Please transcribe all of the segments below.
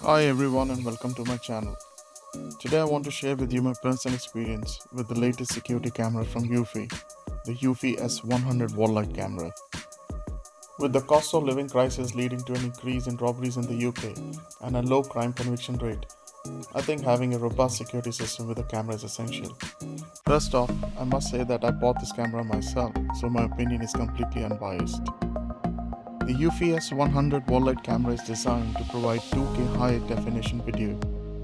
Hi everyone and welcome to my channel. Today I want to share with you my personal experience with the latest security camera from Eufy, the Eufy S100 wall light camera. With the cost of living crisis leading to an increase in robberies in the UK and a low crime conviction rate, I think having a robust security system with a camera is essential. First off, I must say that I bought this camera myself, so my opinion is completely unbiased. The Eufy S100 wall light camera is designed to provide 2K high definition video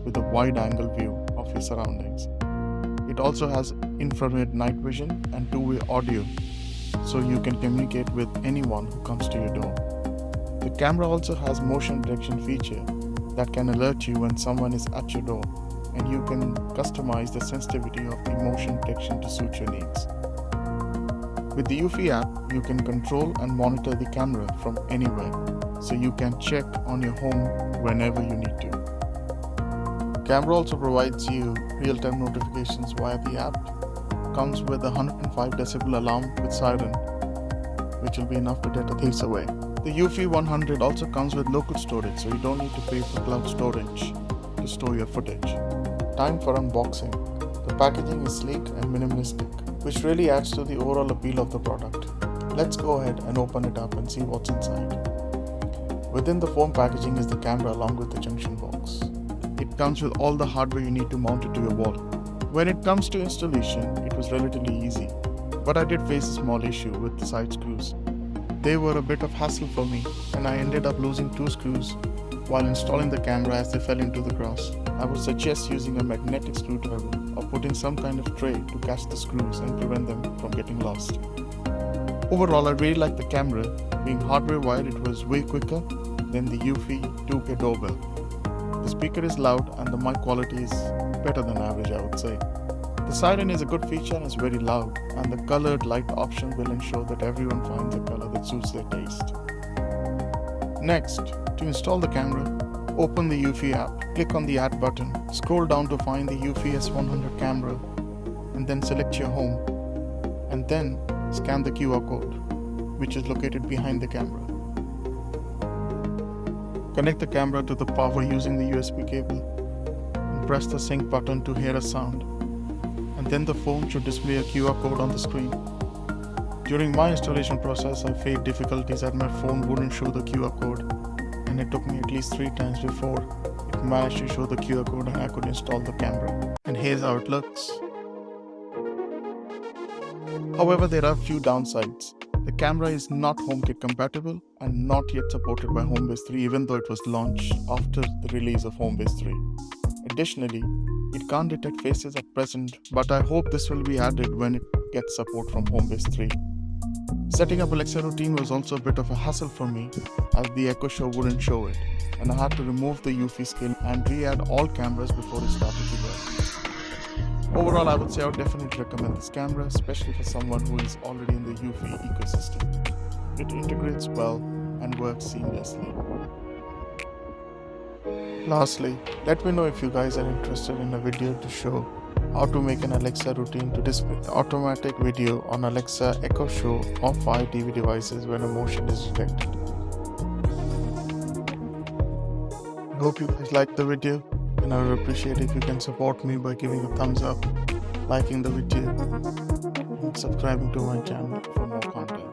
with a wide angle view of your surroundings. It also has infrared night vision and two-way audio, so you can communicate with anyone who comes to your door. The camera also has motion detection feature that can alert you when someone is at your door, and you can customize the sensitivity of the motion detection to suit your needs. With the Eufy app, you can control and monitor the camera from anywhere, so you can check on your home whenever you need to. Camera also provides you real-time notifications via the app. Comes with a 105 decibel alarm with siren, which will be enough to deter thieves away. The Eufy 100 also comes with local storage, so you don't need to pay for cloud storage to store your footage. Time for unboxing. The packaging is sleek and minimalistic, which really adds to the overall appeal of the product. Let's go ahead and open it up and see what's inside. Within the foam packaging is the camera along with the junction box. It comes with all the hardware you need to mount it to your wall. When it comes to installation, it was relatively easy, but I did face a small issue with the side screws. They were a bit of hassle for me, and I ended up losing 2 screws while installing the camera as they fell into the grass. I would suggest using a magnetic screwdriver or putting some kind of tray to catch the screws and prevent them from getting lost. Overall, I really like the camera. Being hardware wired, it was way quicker than the Eufy 2K doorbell. The speaker is loud and the mic quality is better than average, I would say. The siren is a good feature and is very loud, and the colored light option will ensure that everyone finds a color that suits their taste. Next, to install the camera, open the Eufy app, click on the Add button, scroll down to find the Eufy S100 camera, and then select your home, and then scan the QR code, which is located behind the camera. Connect the camera to the power using the USB cable, and press the sync button to hear a sound, and then the phone should display a QR code on the screen. During my installation process, I faced difficulties as my phone wouldn't show the QR code, and it took me at least 3 times before it managed to show the QR code and I could install the camera. And here's how it looks. However, there are a few downsides. The camera is not HomeKit compatible and not yet supported by Homebase 3, even though it was launched after the release of Homebase 3. Additionally, it can't detect faces at present, but I hope this will be added when it gets support from Homebase 3. Setting up Alexa routine was also a bit of a hassle for me, as the Echo Show wouldn't show it, and I had to remove the Eufy skill and re-add all cameras before it started to work. Overall, I would say I would definitely recommend this camera, especially for someone who is already in the Eufy ecosystem. It integrates well and works seamlessly. Lastly, let me know if you guys are interested in a video to show how to make an Alexa routine to display automatic video on Alexa, Echo Show or Fire TV devices when a motion is detected. I hope you guys liked the video, and I would appreciate if you can support me by giving a thumbs up, liking the video, and subscribing to my channel for more content.